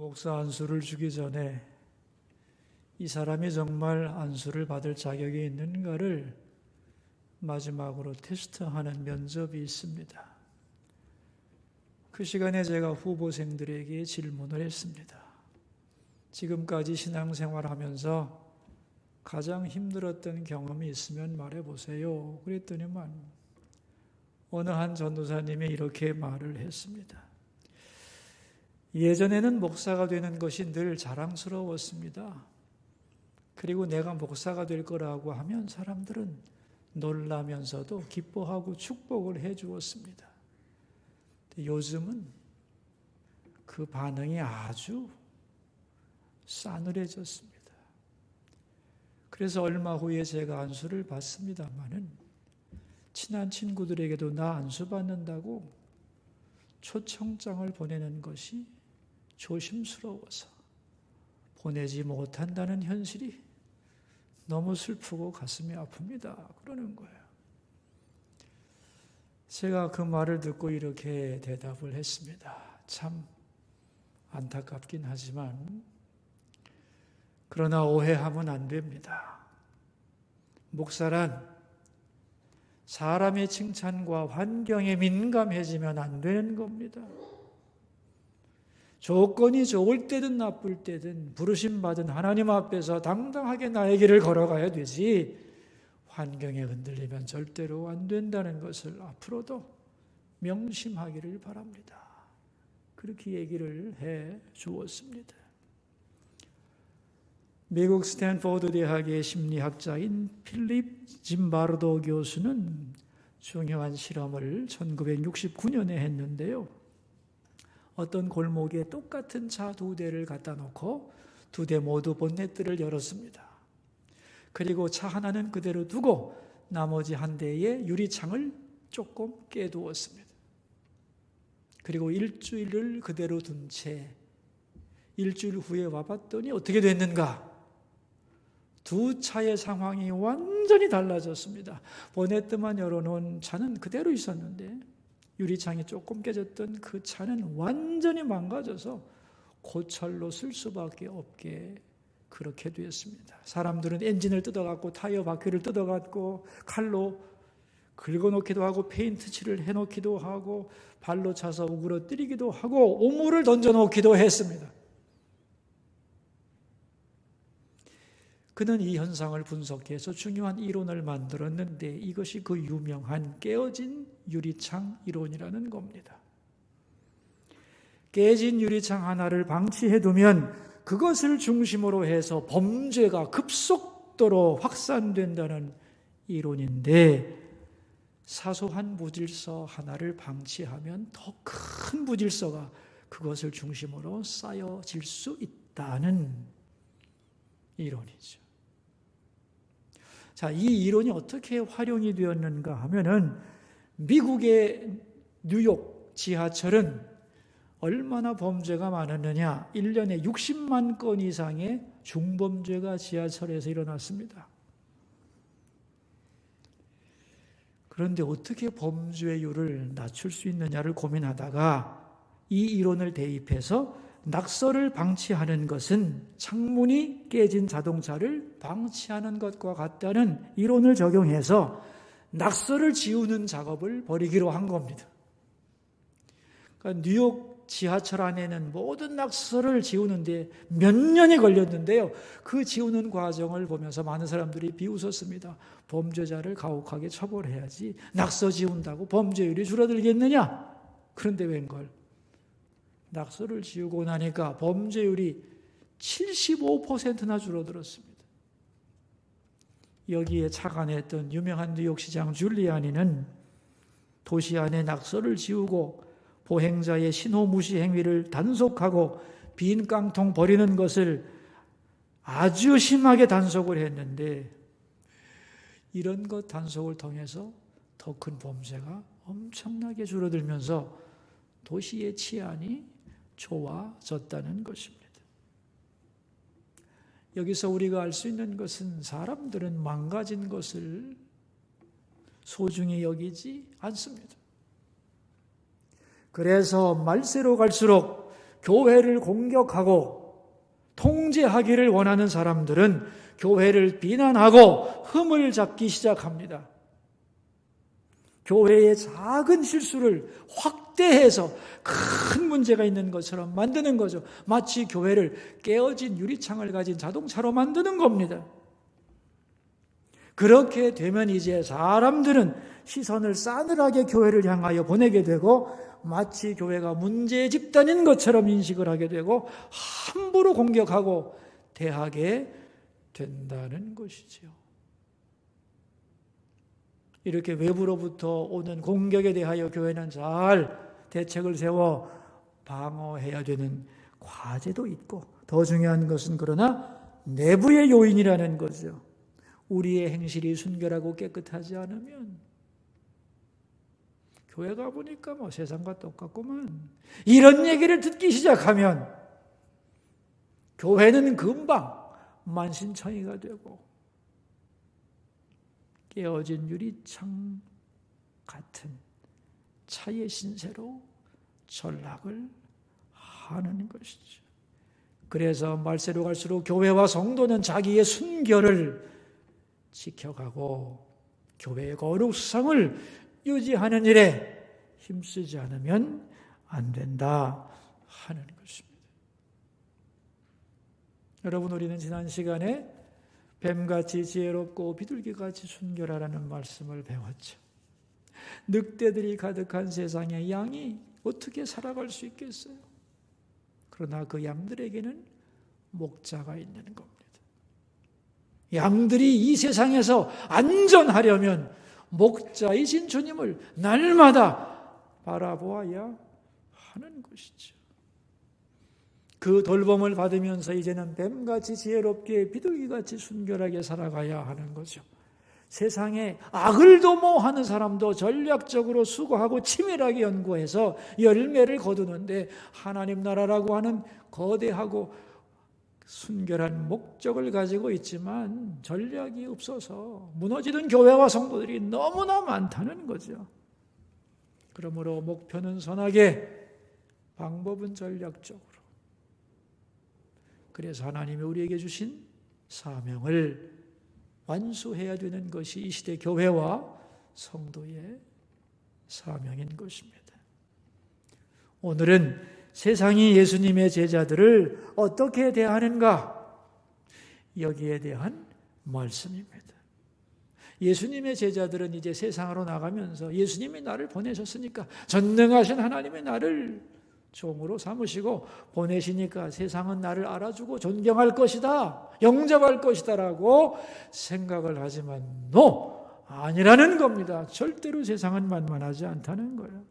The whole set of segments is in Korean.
목사 안수를 주기 전에 이 사람이 정말 안수를 받을 자격이 있는가를 마지막으로 테스트하는 면접이 있습니다. 그 시간에 제가 후보생들에게 질문을 했습니다. 지금까지 신앙생활하면서 가장 힘들었던 경험이 있으면 말해보세요. 그랬더니만 어느 한 전도사님이 이렇게 말을 했습니다. 예전에는 목사가 되는 것이 늘 자랑스러웠습니다. 그리고 내가 목사가 될 거라고 하면 사람들은 놀라면서도 기뻐하고 축복을 해 주었습니다. 요즘은 그 반응이 아주 싸늘해졌습니다. 그래서 얼마 후에 제가 안수를 받습니다마는 친한 친구들에게도 나 안수 받는다고 초청장을 보내는 것이 조심스러워서 보내지 못한다는 현실이 너무 슬프고 가슴이 아픕니다. 그러는 거예요. 제가 그 말을 듣고 이렇게 대답을 했습니다. 참 안타깝긴 하지만 그러나 오해하면 안 됩니다. 목사란 사람의 칭찬과 환경에 민감해지면 안 되는 겁니다. 조건이 좋을 때든 나쁠 때든 부르심받은 하나님 앞에서 당당하게 나의 길을 걸어가야 되지 환경에 흔들리면 절대로 안 된다는 것을 앞으로도 명심하기를 바랍니다. 그렇게 얘기를 해 주었습니다. 미국 스탠포드 대학의 심리학자인 필립 짐바르도 교수는 중요한 실험을 1969년에 했는데요. 어떤 골목에 똑같은 차 두 대를 갖다 놓고 두 대 모두 본네트를 열었습니다. 그리고 차 하나는 그대로 두고 나머지 한 대의 유리창을 조금 깨두었습니다. 그리고 일주일을 그대로 둔 채 일주일 후에 와봤더니 어떻게 됐는가? 두 차의 상황이 완전히 달라졌습니다. 보네트만 열어놓은 차는 그대로 있었는데 유리창이 조금 깨졌던 그 차는 완전히 망가져서 고철로 쓸 수밖에 없게 그렇게 되었습니다. 사람들은 엔진을 뜯어갖고 타이어 바퀴를 뜯어갖고 칼로 긁어놓기도 하고 페인트 칠을 해놓기도 하고 발로 차서 우그러뜨리기도 하고 오물을 던져놓기도 했습니다. 그는 이 현상을 분석해서 중요한 이론을 만들었는데 이것이 그 유명한 깨어진 유리창 이론이라는 겁니다. 깨진 유리창 하나를 방치해두면 그것을 중심으로 해서 범죄가 급속도로 확산된다는 이론인데 사소한 무질서 하나를 방치하면 더 큰 무질서가 그것을 중심으로 쌓여질 수 있다는 이론이죠. 자, 이 이론이 어떻게 활용이 되었는가 하면은 미국의 뉴욕 지하철은 얼마나 범죄가 많았느냐? 1년에 60만 건 이상의 중범죄가 지하철에서 일어났습니다. 그런데 어떻게 범죄율을 낮출 수 있느냐를 고민하다가 이 이론을 대입해서 낙서를 방치하는 것은 창문이 깨진 자동차를 방치하는 것과 같다는 이론을 적용해서 낙서를 지우는 작업을 벌이기로 한 겁니다. 그러니까 뉴욕 지하철 안에는 모든 낙서를 지우는데 몇 년이 걸렸는데요. 그 지우는 과정을 보면서 많은 사람들이 비웃었습니다. 범죄자를 가혹하게 처벌해야지 낙서 지운다고 범죄율이 줄어들겠느냐? 그런데 웬걸? 낙서를 지우고 나니까 범죄율이 75%나 줄어들었습니다. 여기에 착안했던 유명한 뉴욕시장 줄리아니는 도시 안에 낙서를 지우고 보행자의 신호 무시 행위를 단속하고 빈 깡통 버리는 것을 아주 심하게 단속을 했는데 이런 것 단속을 통해서 더 큰 범죄가 엄청나게 줄어들면서 도시의 치안이 좋아졌다는 것입니다. 여기서 우리가 알 수 있는 것은 사람들은 망가진 것을 소중히 여기지 않습니다. 그래서 말세로 갈수록 교회를 공격하고 통제하기를 원하는 사람들은 교회를 비난하고 흠을 잡기 시작합니다. 교회의 작은 실수를 확대해서 큰 문제가 있는 것처럼 만드는 거죠. 마치 교회를 깨어진 유리창을 가진 자동차로 만드는 겁니다. 그렇게 되면 이제 사람들은 시선을 싸늘하게 교회를 향하여 보내게 되고 마치 교회가 문제 집단인 것처럼 인식을 하게 되고 함부로 공격하고 대하게 된다는 것이지요. 이렇게 외부로부터 오는 공격에 대하여 교회는 잘 대책을 세워 방어해야 되는 과제도 있고, 더 중요한 것은 그러나 내부의 요인이라는 거죠. 우리의 행실이 순결하고 깨끗하지 않으면 교회 가보니까 뭐 세상과 똑같구만, 이런 얘기를 듣기 시작하면 교회는 금방 만신창이가 되고 깨어진 유리창 같은 차의 신세로 전락을 하는 것이죠. 그래서 말세로 갈수록 교회와 성도는 자기의 순결을 지켜가고 교회의 거룩 수상을 유지하는 일에 힘쓰지 않으면 안 된다 하는 것입니다. 여러분, 우리는 지난 시간에 뱀같이 지혜롭고 비둘기같이 순결하라는 말씀을 배웠죠. 늑대들이 가득한 세상에 양이 어떻게 살아갈 수 있겠어요? 그러나 그 양들에게는 목자가 있는 겁니다. 양들이 이 세상에서 안전하려면 목자이신 주님을 날마다 바라보아야 하는 것이죠. 그 돌봄을 받으면서 이제는 뱀같이 지혜롭게 비둘기같이 순결하게 살아가야 하는 거죠. 세상에 악을 도모하는 사람도 전략적으로 수고하고 치밀하게 연구해서 열매를 거두는데 하나님 나라라고 하는 거대하고 순결한 목적을 가지고 있지만 전략이 없어서 무너지는 교회와 성도들이 너무나 많다는 거죠. 그러므로 목표는 선하게, 방법은 전략적으로. 그래서 하나님이 우리에게 주신 사명을 완수해야 되는 것이 이 시대 교회와 성도의 사명인 것입니다. 오늘은 세상이 예수님의 제자들을 어떻게 대하는가, 여기에 대한 말씀입니다. 예수님의 제자들은 이제 세상으로 나가면서 예수님이 나를 보내셨으니까, 전능하신 하나님이 나를 종으로 삼으시고 보내시니까 세상은 나를 알아주고 존경할 것이다, 영접할 것이다 라고 생각을 하지만 아니라는 겁니다. 절대로 세상은 만만하지 않다는 거예요.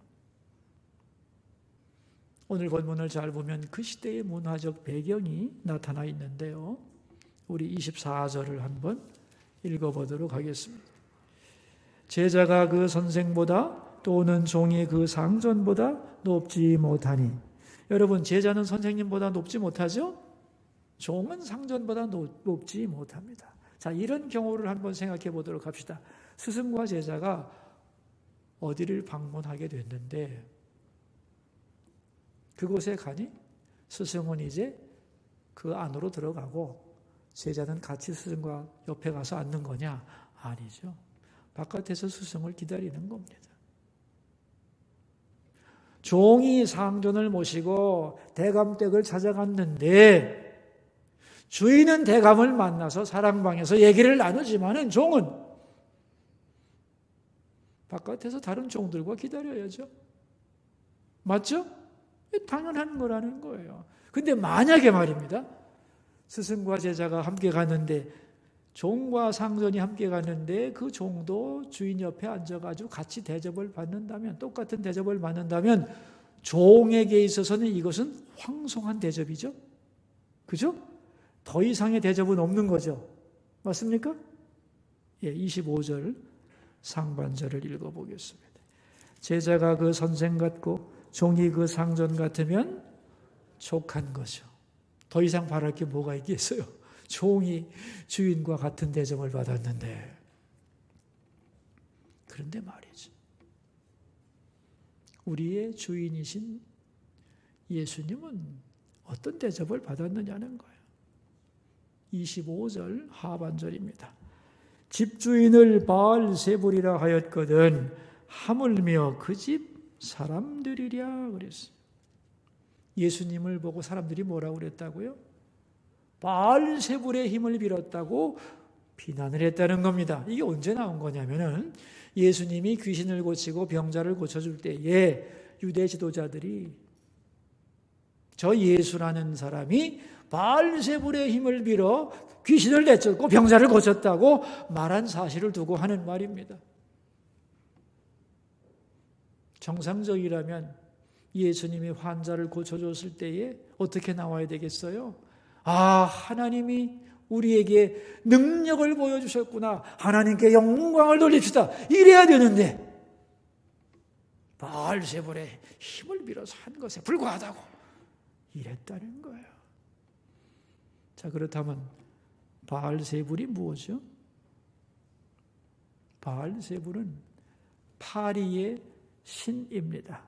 오늘 본문을 잘 보면 그 시대의 문화적 배경이 나타나 있는데요. 우리 24절을 한번 읽어보도록 하겠습니다. 제자가 그 선생보다 또는 종이 그 상전보다 높지 못하니. 여러분, 제자는 선생님보다 높지 못하죠? 종은 상전보다 높지 못합니다. 자, 이런 경우를 한번 생각해 보도록 합시다. 스승과 제자가 어디를 방문하게 됐는데 그곳에 가니 스승은 이제 그 안으로 들어가고 제자는 같이 스승과 옆에 가서 앉는 거냐? 아니죠. 바깥에서 스승을 기다리는 겁니다. 종이 상전을 모시고 대감댁을 찾아갔는데 주인은 대감을 만나서 사랑방에서 얘기를 나누지만은 종은 바깥에서 다른 종들과 기다려야죠. 맞죠? 당연한 거라는 거예요. 근데 만약에 말입니다, 스승과 제자가 함께 갔는데 종과 상전이 함께 갔는데 그 종도 주인 옆에 앉아가지고 같이 대접을 받는다면, 똑같은 대접을 받는다면 종에게 있어서는 이것은 황송한 대접이죠. 그죠? 더 이상의 대접은 없는 거죠. 맞습니까? 예, 25절 상반절을 읽어보겠습니다. 제자가 그 선생 같고 종이 그 상전 같으면 족한 거죠. 더 이상 바랄 게 뭐가 있겠어요? 종이 주인과 같은 대접을 받았는데. 그런데 말이죠, 우리의 주인이신 예수님은 어떤 대접을 받았느냐는 거예요. 25절 하반절입니다. 집주인을 바알세불이라 하였거든 하물며 그 집 사람들이랴 그랬어요. 예수님을 보고 사람들이 뭐라고 그랬다고요? 바알세불의 힘을 빌었다고 비난을 했다는 겁니다. 이게 언제 나온 거냐면은 예수님이 귀신을 고치고 병자를 고쳐줄 때에 유대 지도자들이 저 예수라는 사람이 바알세불의 힘을 빌어 귀신을 내쫓고 병자를 고쳤다고 말한 사실을 두고 하는 말입니다. 정상적이라면 예수님이 환자를 고쳐줬을 때에 어떻게 나와야 되겠어요? 하나님이 우리에게 능력을 보여주셨구나. 하나님께 영광을 돌립시다. 이래야 되는데 바알세불의 힘을 빌어서 한 것에 불과하다고 이랬다는 거예요. 자, 그렇다면 바알세불이 무엇이죠? 바알세불은 파리의 신입니다.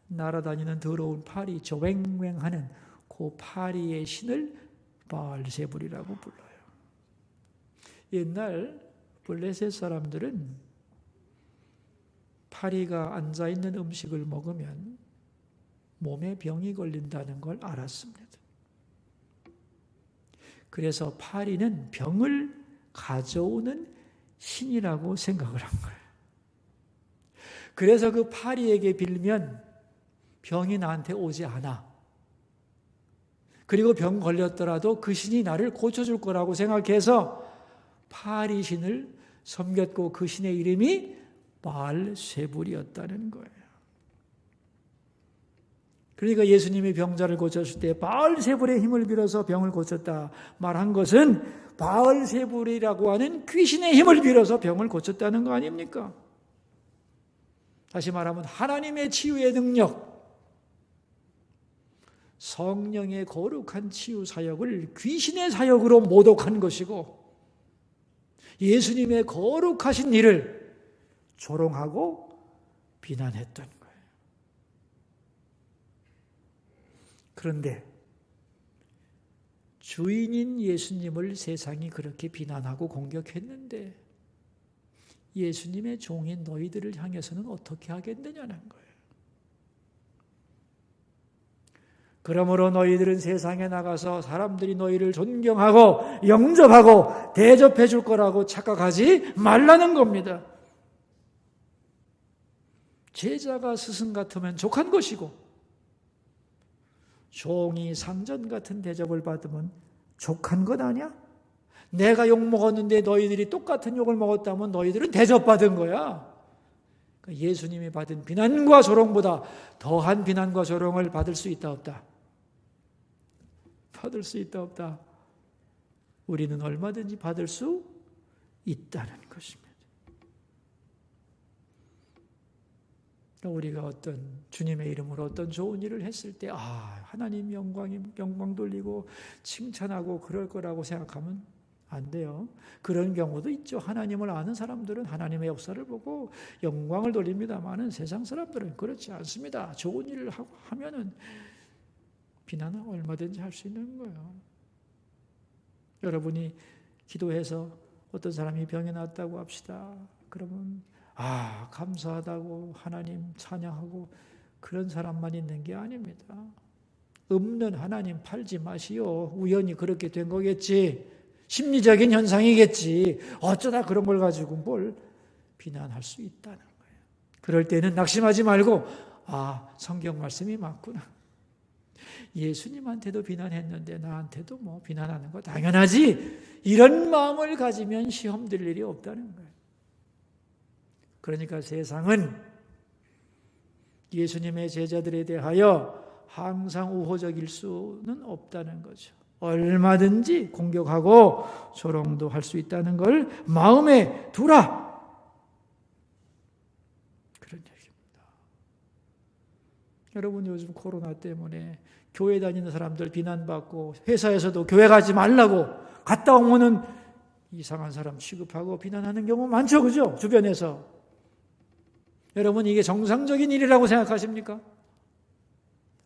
날아다니는 더러운 파리, 조왱왱하는 그 파리의 신을 바알세불이라고 불러요. 옛날 블레셋 사람들은 파리가 앉아있는 음식을 먹으면 몸에 병이 걸린다는 걸 알았습니다. 그래서 파리는 병을 가져오는 신이라고 생각을 한 거예요. 그래서 그 파리에게 빌면 병이 나한테 오지 않아. 그리고 병 걸렸더라도 그 신이 나를 고쳐줄 거라고 생각해서 파리 신을 섬겼고 그 신의 이름이 바알세불이었다는 거예요. 그러니까 예수님이 병자를 고쳤을 때 바알세불의 힘을 빌어서 병을 고쳤다 말한 것은 바알세불이라고 하는 귀신의 힘을 빌어서 병을 고쳤다는 거 아닙니까? 다시 말하면 하나님의 치유의 능력, 성령의 거룩한 치유 사역을 귀신의 사역으로 모독한 것이고 예수님의 거룩하신 일을 조롱하고 비난했던 거예요. 그런데 주인인 예수님을 세상이 그렇게 비난하고 공격했는데 예수님의 종인 너희들을 향해서는 어떻게 하겠느냐는 거예요. 그러므로 너희들은 세상에 나가서 사람들이 너희를 존경하고 영접하고 대접해 줄 거라고 착각하지 말라는 겁니다. 제자가 스승 같으면 족한 것이고 종이 상전 같은 대접을 받으면 족한 것 아니야? 내가 욕 먹었는데 너희들이 똑같은 욕을 먹었다면 너희들은 대접받은 거야. 예수님이 받은 비난과 조롱보다 더한 비난과 조롱을 받을 수 있다 없다? 받을 수 있다 없다? 우리는 얼마든지 받을 수 있다는 것입니다. 우리가 어떤 주님의 이름으로 어떤 좋은 일을 했을 때 하나님 영광 돌리고 칭찬하고 그럴 거라고 생각하면 안 돼요. 그런 경우도 있죠. 하나님을 아는 사람들은 하나님의 역사를 보고 영광을 돌립니다만은 세상 사람들은 그렇지 않습니다. 좋은 일을 하면은 비난은 얼마든지 할 수 있는 거예요. 여러분이 기도해서 어떤 사람이 병이 났다고 합시다. 그러면 감사하다고 하나님 찬양하고 그런 사람만 있는 게 아닙니다. 없는 하나님 팔지 마시오. 우연히 그렇게 된 거겠지. 심리적인 현상이겠지. 어쩌다 그런 걸 가지고 뭘 비난할 수 있다는 거예요. 그럴 때는 낙심하지 말고 성경 말씀이 맞구나. 예수님한테도 비난했는데 나한테도 비난하는 거 당연하지. 이런 마음을 가지면 시험 들 일이 없다는 거예요. 그러니까 세상은 예수님의 제자들에 대하여 항상 우호적일 수는 없다는 거죠. 얼마든지 공격하고 조롱도 할 수 있다는 걸 마음에 두라. 그런 얘기입니다. 여러분 요즘 코로나 때문에 교회 다니는 사람들 비난받고 회사에서도 교회 가지 말라고 갔다 오면은 이상한 사람 취급하고 비난하는 경우 많죠. 그죠? 주변에서. 여러분 이게 정상적인 일이라고 생각하십니까?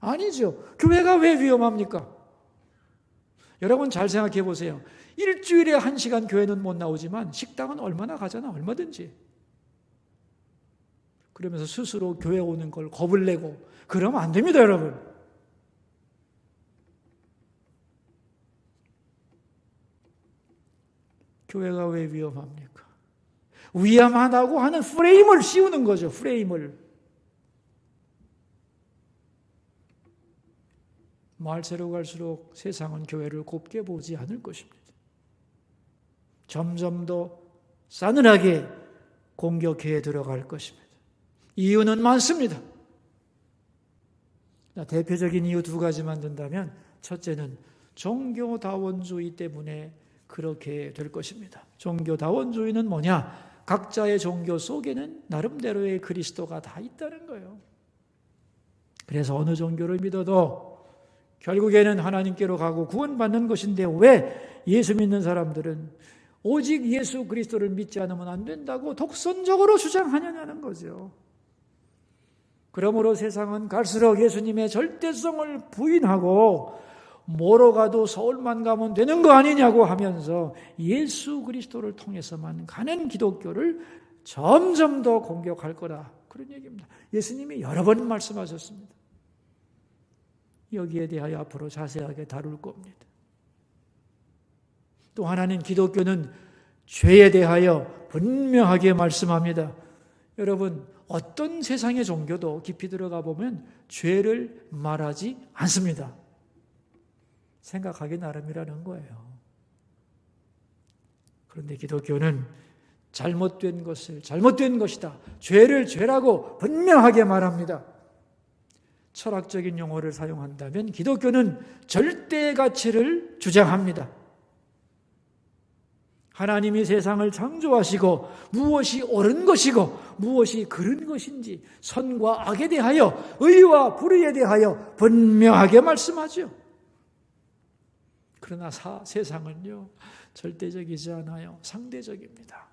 아니죠. 교회가 왜 위험합니까? 여러분 잘 생각해 보세요. 일주일에 1시간 교회는 못 나오지만 식당은 얼마나 가잖아, 얼마든지. 그러면서 스스로 교회 오는 걸 겁을 내고 그러면 안 됩니다, 여러분. 교회가 왜 위험합니까? 위험하다고 하는 프레임을 씌우는 거죠, 프레임을. 말세로 갈수록 세상은 교회를 곱게 보지 않을 것입니다. 점점 더 싸늘하게 공격해 들어갈 것입니다. 이유는 많습니다. 대표적인 이유 2가지만 든다면, 첫째는 종교다원주의 때문에 그렇게 될 것입니다. 종교다원주의는 뭐냐? 각자의 종교 속에는 나름대로의 그리스도가 다 있다는 거예요. 그래서 어느 종교를 믿어도 결국에는 하나님께로 가고 구원받는 것인데, 왜 예수 믿는 사람들은 오직 예수 그리스도를 믿지 않으면 안 된다고 독선적으로 주장하느냐는 거죠. 그러므로 세상은 갈수록 예수님의 절대성을 부인하고 뭐로 가도 서울만 가면 되는 거 아니냐고 하면서 예수 그리스도를 통해서만 가는 기독교를 점점 더 공격할 거라, 그런 얘기입니다. 예수님이 여러 번 말씀하셨습니다. 여기에 대하여 앞으로 자세하게 다룰 겁니다. 또 하나는 기독교는 죄에 대하여 분명하게 말씀합니다. 여러분, 어떤 세상의 종교도 깊이 들어가 보면 죄를 말하지 않습니다. 생각하기 나름이라는 거예요. 그런데 기독교는 잘못된 것을 잘못된 것이다, 죄를 죄라고 분명하게 말합니다. 철학적인 용어를 사용한다면 기독교는 절대 가치를 주장합니다. 하나님이 세상을 창조하시고 무엇이 옳은 것이고 무엇이 그른 것인지, 선과 악에 대하여, 의와 불의에 대하여 분명하게 말씀하죠. 그러나 세상은요, 절대적이지 않아요. 상대적입니다.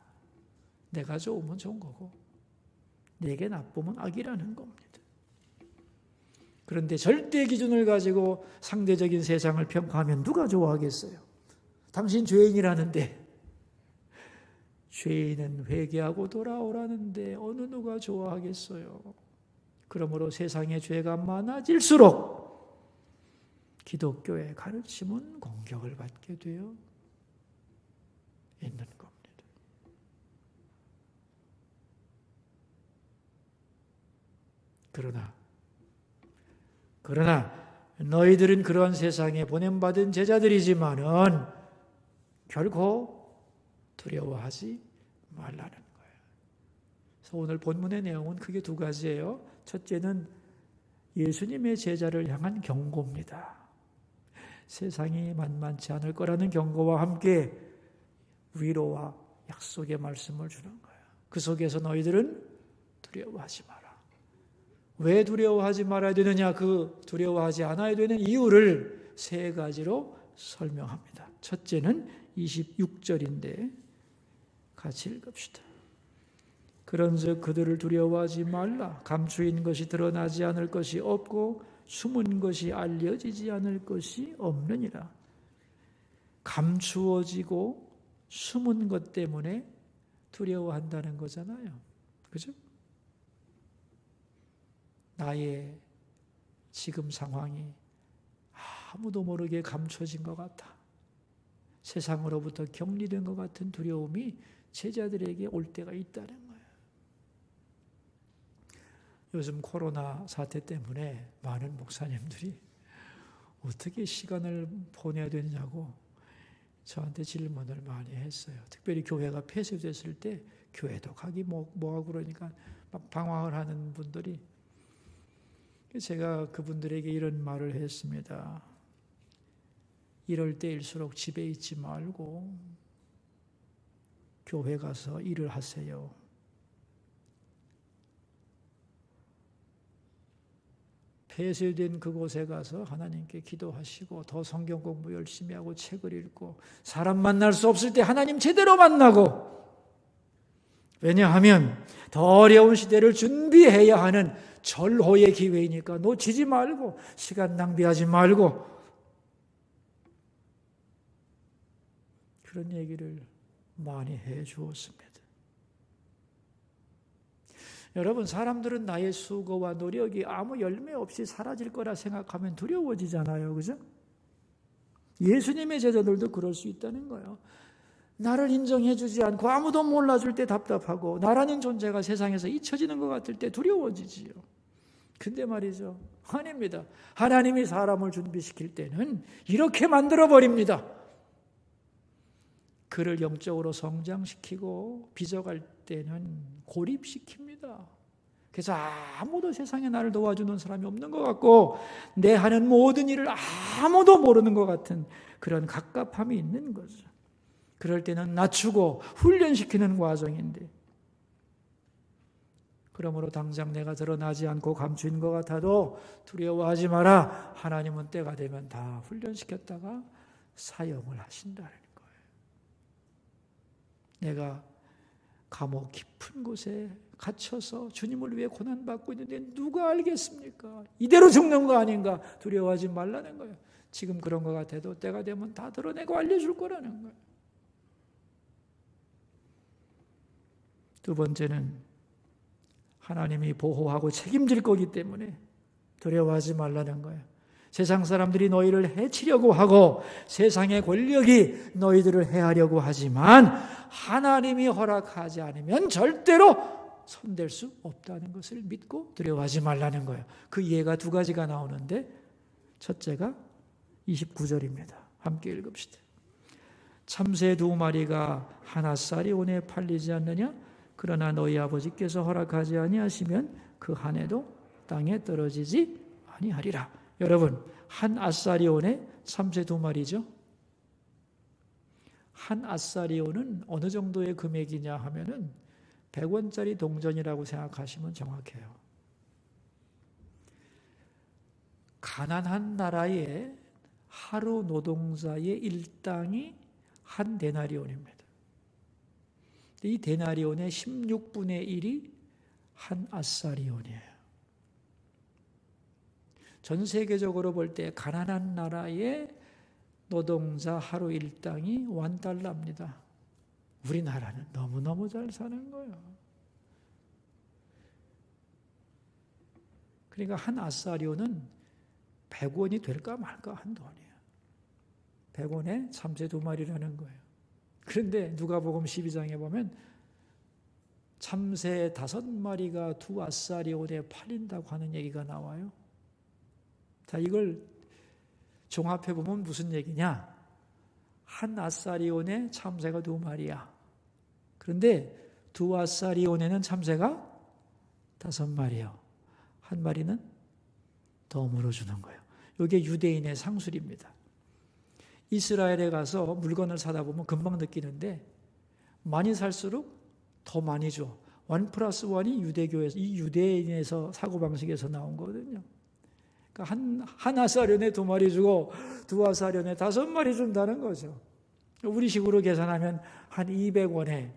내가 좋으면 좋은 거고 내게 나쁘면 악이라는 겁니다. 그런데 절대 기준을 가지고 상대적인 세상을 평가하면 누가 좋아하겠어요? 당신 죄인이라는데, 죄인은 회개하고 돌아오라는데 어느 누가 좋아하겠어요? 그러므로 세상의 죄가 많아질수록 기독교의 가르침은 공격을 받게 되어 있는 겁니다. 그러나 너희들은 그러한 세상에 보냄받은 제자들이지만은 결코 두려워하지 말라는 거예요. 그래서 오늘 본문의 내용은 크게 2가지예요. 첫째는 예수님의 제자를 향한 경고입니다. 세상이 만만치 않을 거라는 경고와 함께 위로와 약속의 말씀을 주는 거예요. 그 속에서 너희들은 두려워하지 마라. 왜 두려워하지 말아야 되느냐? 그 두려워하지 않아야 되는 이유를 3가지로 설명합니다. 첫째는 26절인데 같이 읽읍시다. 그런즉 그들을 두려워하지 말라. 감추인 것이 드러나지 않을 것이 없고 숨은 것이 알려지지 않을 것이 없느니라. 감추어지고 숨은 것 때문에 두려워한다는 거잖아요. 그죠? 나의 지금 상황이 아무도 모르게 감춰진 것 같아. 세상으로부터 격리된 것 같은 두려움이 제자들에게 올 때가 있다는 거예요. 요즘 코로나 사태 때문에 많은 목사님들이 어떻게 시간을 보내야 되냐고 저한테 질문을 많이 했어요. 특별히 교회가 폐쇄됐을 때 교회도 가기 뭐하고 그러니까 막 방황을 하는 분들이, 제가 그분들에게 이런 말을 했습니다. 이럴 때일수록 집에 있지 말고 교회 가서 일을 하세요. 폐쇄된 그곳에 가서 하나님께 기도하시고 더 성경 공부 열심히 하고 책을 읽고 사람 만날 수 없을 때 하나님 제대로 만나고 왜냐하면 더 어려운 시대를 준비해야 하는 절호의 기회이니까 놓치지 말고 시간 낭비하지 말고 그런 얘기를 많이 해 주었습니다. 여러분, 사람들은 나의 수고와 노력이 아무 열매 없이 사라질 거라 생각하면 두려워지잖아요. 그죠? 예수님의 제자들도 그럴 수 있다는 거예요. 나를 인정해 주지 않고 아무도 몰라줄 때 답답하고 나라는 존재가 세상에서 잊혀지는 것 같을 때 두려워지지요. 근데 말이죠, 아닙니다. 하나님이 사람을 준비시킬 때는 이렇게 만들어버립니다. 그를 영적으로 성장시키고 빚어갈 때는 고립시킵니다. 그래서 아무도 세상에 나를 도와주는 사람이 없는 것 같고 내 하는 모든 일을 아무도 모르는 것 같은 그런 갑갑함이 있는 거죠. 그럴 때는 낮추고 훈련시키는 과정인데, 그러므로 당장 내가 드러나지 않고 감추인 것 같아도 두려워하지 마라. 하나님은 때가 되면 다 훈련시켰다가 사용을 하신다는 거예요. 내가 감옥 깊은 곳에 갇혀서 주님을 위해 고난받고 있는데 누가 알겠습니까? 이대로 죽는 거 아닌가? 두려워하지 말라는 거예요. 지금 그런 것 같아도 때가 되면 다 드러내고 알려줄 거라는 거예요. 두 번째는 하나님이 보호하고 책임질 거기 때문에 두려워하지 말라는 거예요. 세상 사람들이 너희를 해치려고 하고 세상의 권력이 너희들을 해하려고 하지만 하나님이 허락하지 않으면 절대로 손댈 수 없다는 것을 믿고 두려워하지 말라는 거예요. 그 이해가 두 가지가 나오는데, 첫째가 29절입니다. 함께 읽읍시다. 참새 2마리가 하나살이 온에 팔리지 않느냐? 그러나 너희 아버지께서 허락하지 아니하시면 그 한 해도 땅에 떨어지지 아니하리라. 여러분, 한 아사리온에 참새 2마리죠. 한 아사리온은 어느 정도의 금액이냐 하면은 100원짜리 동전이라고 생각하시면 정확해요. 가난한 나라의 하루 노동자의 일당이 한 데나리온입니다. 이 데나리온의 16분의 1이 한 아사리온이에요. 전 세계적으로 볼 때 가난한 나라의 노동자 하루 일당이 $1입니다. 우리나라는 너무너무 잘 사는 거예요. 그러니까 한 아사리온은 100원이 될까 말까 한 돈이에요. 100원에 참새 2마리라는 거예요. 그런데 누가복음 12장에 보면 참새 5마리가 2아사리온에 팔린다고 하는 얘기가 나와요. 자, 이걸 종합해 보면 무슨 얘기냐? 한 아사리온에 참새가 2마리야. 그런데 2아사리온에는 참새가 5마리요. 한 마리는 더 물어주는 거예요. 이게 유대인의 상술입니다. 이스라엘에 가서 물건을 사다 보면 금방 느끼는데 많이 살수록 더 많이 줘. 1+1이 유대교에서, 이 유대인에서 사고방식에서 나온 거거든요. 그러니까 한 아사련에 2마리 주고 2아사련에 5마리 준다는 거죠. 우리 식으로 계산하면 한 200원에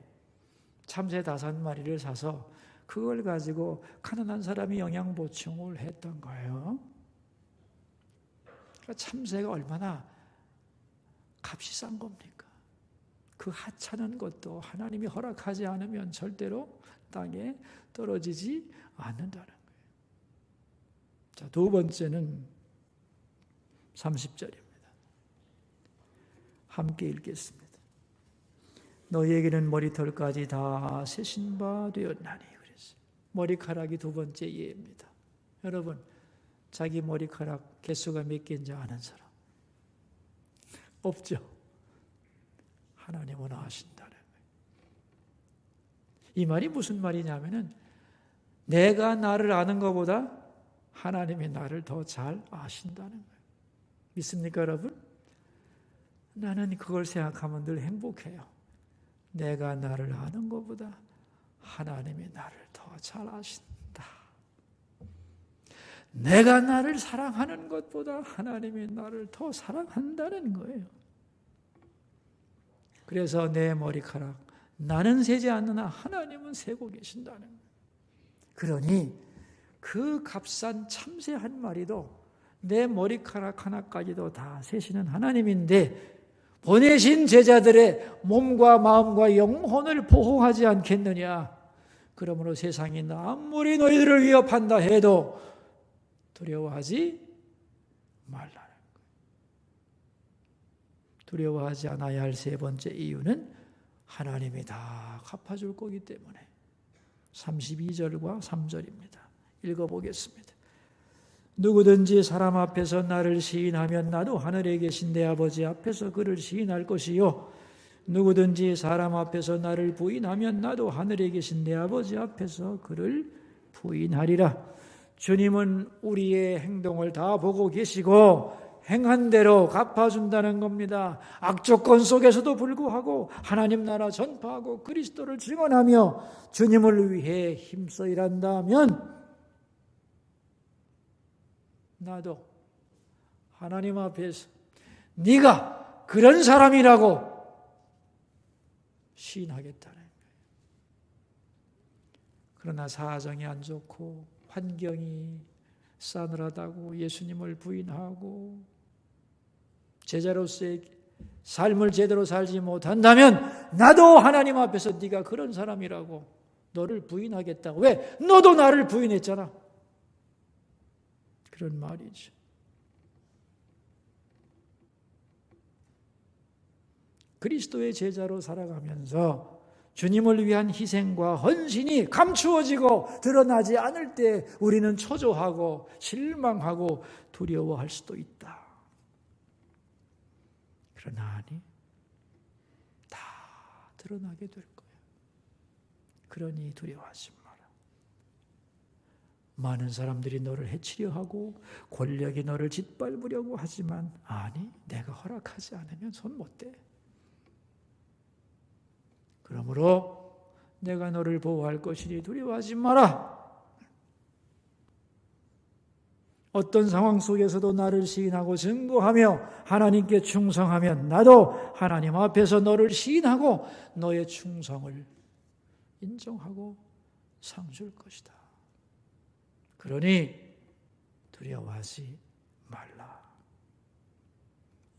참새 5마리를 사서 그걸 가지고 가난한 사람이 영양 보충을 했던 거예요. 그러니까 참새가 얼마나 값이 싼 겁니까? 그 하찮은 것도 하나님이 허락하지 않으면 절대로 땅에 떨어지지 않는다는 거예요. 자, 두 번째는 30절입니다. 함께 읽겠습니다. 너희에게는 머리털까지 다 세신 바 되었나니. 그랬어요. 머리카락이 두 번째 예입니다. 여러분, 자기 머리카락 개수가 몇 개인지 아는 사람 없죠? 하나님은 아신다는 거예요. 이 말이 무슨 말이냐면은 내가 나를 아는 것보다 하나님이 나를 더 잘 아신다는 거예요. 믿습니까, 여러분? 나는 그걸 생각하면 늘 행복해요. 내가 나를 아는 것보다 하나님이 나를 더 잘 아신다. 내가 나를 사랑하는 것보다 하나님이 나를 더 사랑한다는 거예요. 그래서 내 머리카락, 나는 세지 않으나 하나님은 세고 계신다는 거예요. 그러니 그 값싼 참새 한 마리도 내 머리카락 하나까지도 다 세시는 하나님인데 보내신 제자들의 몸과 마음과 영혼을 보호하지 않겠느냐. 그러므로 세상이 아무리 너희들을 위협한다 해도 두려워하지 말라는 거예요. 두려워하지 않아야 할 세 번째 이유는 하나님이 다 갚아줄 거기 때문에 32절과 3절입니다. 읽어보겠습니다. 누구든지 사람 앞에서 나를 시인하면 나도 하늘에 계신 내 아버지 앞에서 그를 시인할 것이요 누구든지 사람 앞에서 나를 부인하면 나도 하늘에 계신 내 아버지 앞에서 그를 부인하리라. 주님은 우리의 행동을 다 보고 계시고 행한 대로 갚아준다는 겁니다. 악조건 속에서도 불구하고 하나님 나라 전파하고 그리스도를 증언하며 주님을 위해 힘써 일한다면 나도 하나님 앞에서 네가 그런 사람이라고 시인하겠다는 거예요. 그러나 사정이 안 좋고 환경이 싸늘하다고 예수님을 부인하고 제자로서의 삶을 제대로 살지 못한다면 나도 하나님 앞에서 네가 그런 사람이라고 너를 부인하겠다. 왜? 너도 나를 부인했잖아. 그런 말이죠. 그리스도의 제자로 살아가면서 주님을 위한 희생과 헌신이 감추어지고 드러나지 않을 때 우리는 초조하고 실망하고 두려워할 수도 있다. 그러나 다 드러나게 될 거예요. 그러니 두려워하지 마라. 많은 사람들이 너를 해치려 하고 권력이 너를 짓밟으려고 하지만 아니, 내가 허락하지 않으면 손 못 대. 그러므로 내가 너를 보호할 것이니 두려워하지 마라. 어떤 상황 속에서도 나를 시인하고 증거하며 하나님께 충성하면 나도 하나님 앞에서 너를 시인하고 너의 충성을 인정하고 상 줄 것이다. 그러니 두려워하지 말라.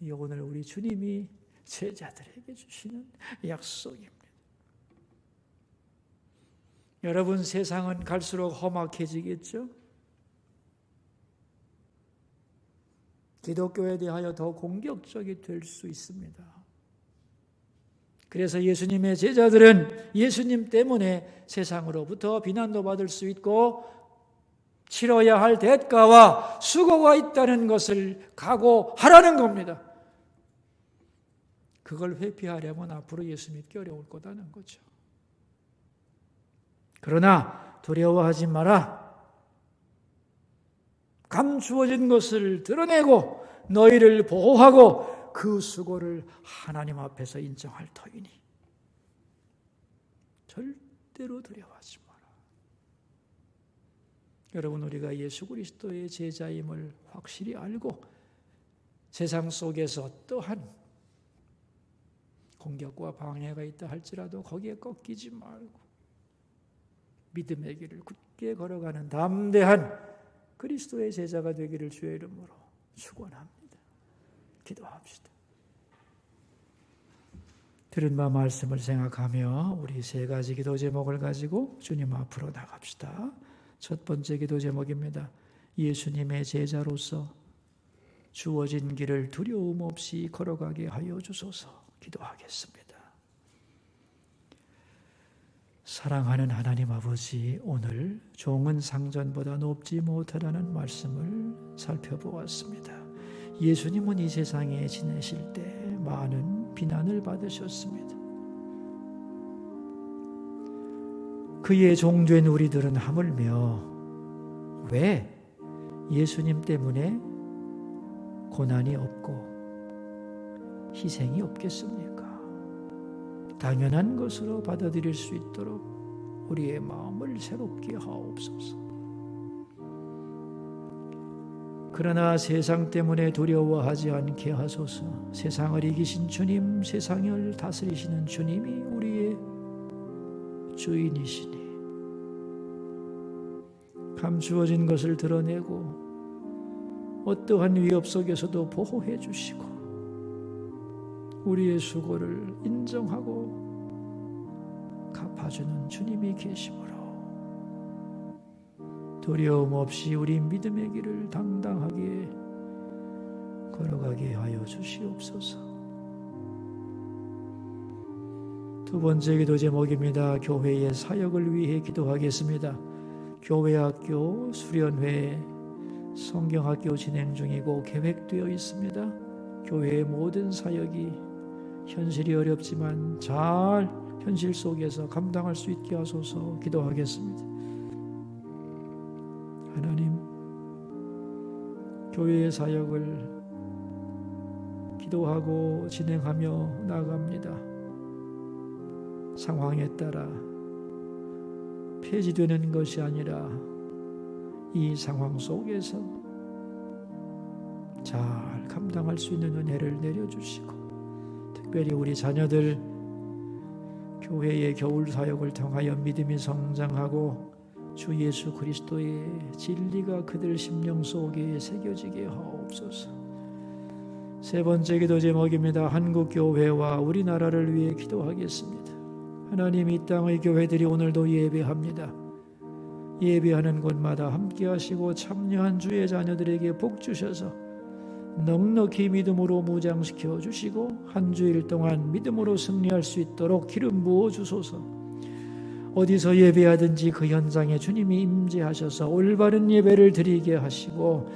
이 오늘 우리 주님이 제자들에게 주시는 약속입니다. 여러분, 세상은 갈수록 험악해지겠죠? 기독교에 대하여 더 공격적이 될 수 있습니다. 그래서 예수님의 제자들은 예수님 때문에 세상으로부터 비난도 받을 수 있고 치러야 할 대가와 수고가 있다는 것을 각오하라는 겁니다. 그걸 회피하려면 앞으로 예수 믿기 어려울 거다는 거죠. 그러나 두려워하지 마라. 감추어진 것을 드러내고 너희를 보호하고 그 수고를 하나님 앞에서 인정할 터이니 절대로 두려워하지 마라. 여러분, 우리가 예수 그리스도의 제자임을 확실히 알고 세상 속에서 어떠한 공격과 방해가 있다 할지라도 거기에 꺾이지 말고 믿음의 길을 굳게 걸어가는 담대한 그리스도의 제자가 되기를 주의 이름으로 축원합니다. 기도합시다. 들은 바 말씀을 생각하며 우리 세 가지 기도 제목을 가지고 주님 앞으로 나갑시다. 첫 번째 기도 제목입니다. 예수님의 제자로서 주어진 길을 두려움 없이 걸어가게 하여 주소서. 기도하겠습니다. 사랑하는 하나님 아버지, 오늘 종은 상전보다 높지 못하다는 말씀을 살펴보았습니다. 예수님은 이 세상에 지내실 때 많은 비난을 받으셨습니다. 그의 종된 우리들은 하물며 왜 예수님 때문에 고난이 없고 희생이 없겠습니까? 당연한 것으로 받아들일 수 있도록 우리의 마음을 새롭게 하옵소서. 그러나 세상 때문에 두려워하지 않게 하소서. 세상을 이기신 주님, 세상을 다스리시는 주님이 우리의 주인이시니 감추어진 것을 드러내고 어떠한 위협 속에서도 보호해 주시고 우리의 수고를 인정하고 갚아주는 주님이 계시므로 두려움 없이 우리 믿음의 길을 당당하게 걸어가게 하여 주시옵소서. 두 번째 기도 제목입니다. 교회의 사역을 위해 기도하겠습니다. 교회학교 수련회 성경학교 진행 중이고 계획되어 있습니다. 교회의 모든 사역이 현실이 어렵지만 잘 현실 속에서 감당할 수 있게 하소서. 기도하겠습니다. 하나님, 교회의 사역을 기도하고 진행하며 나아갑니다. 상황에 따라 폐지되는 것이 아니라 이 상황 속에서 잘 감당할 수 있는 은혜를 내려주시고 특별히 우리 자녀들 교회의 겨울 사역을 통하여 믿음이 성장하고 주 예수 그리스도의 진리가 그들 심령 속에 새겨지게 하옵소서. 세 번째 기도 제목입니다. 한국교회와 우리나라를 위해 기도하겠습니다. 하나님, 이 땅의 교회들이 오늘도 예배합니다. 예배하는 곳마다 함께 하시고 참여한 주의 자녀들에게 복 주셔서 넉넉히 믿음으로 무장시켜 주시고 한 주일 동안 믿음으로 승리할 수 있도록 기름 부어 주소서. 어디서 예배하든지 그 현장에 주님이 임재하셔서 올바른 예배를 드리게 하시고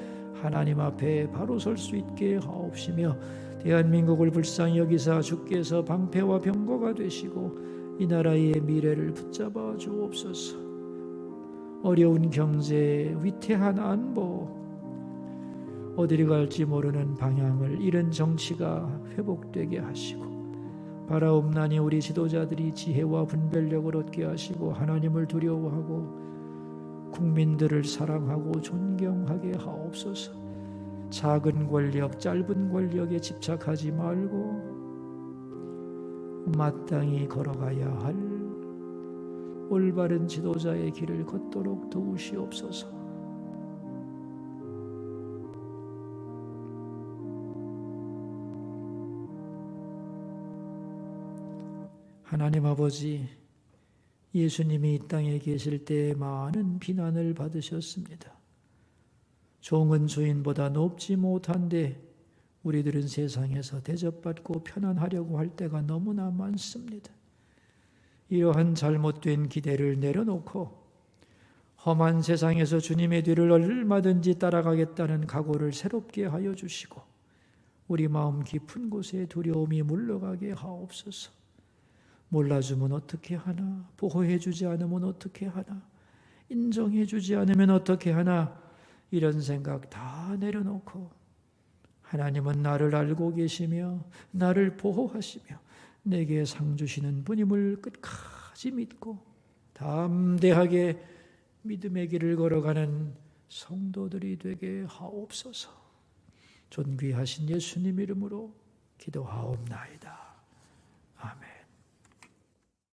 하나님 앞에 바로 설 수 있게 하옵시며 대한민국을 불쌍히 여기사 주께서 방패와 병거가 되시고 이 나라의 미래를 붙잡아 주옵소서. 어려운 경제, 위태한 안보, 어디를 갈지 모르는 방향을 잃은 정치가 회복되게 하시고 바라옵나니 우리 지도자들이 지혜와 분별력을 얻게 하시고 하나님을 두려워하고 국민들을 사랑하고 존경하게 하옵소서. 작은 권력, 짧은 권력에 집착하지 말고 마땅히 걸어가야 할 올바른 지도자의 길을 걷도록 도우시옵소서. 하나님 아버지, 예수님이 이 땅에 계실 때 많은 비난을 받으셨습니다. 종은 주인보다 높지 못한데 우리들은 세상에서 대접받고 편안하려고 할 때가 너무나 많습니다. 이러한 잘못된 기대를 내려놓고 험한 세상에서 주님의 뒤를 얼마든지 따라가겠다는 각오를 새롭게 하여 주시고 우리 마음 깊은 곳에 두려움이 물러가게 하옵소서. 몰라주면 어떻게 하나? 보호해주지 않으면 어떻게 하나? 인정해주지 않으면 어떻게 하나? 이런 생각 다 내려놓고 하나님은 나를 알고 계시며 나를 보호하시며 내게 상 주시는 분임을 끝까지 믿고 담대하게 믿음의 길을 걸어가는 성도들이 되게 하옵소서. 존귀하신 예수님 이름으로 기도하옵나이다.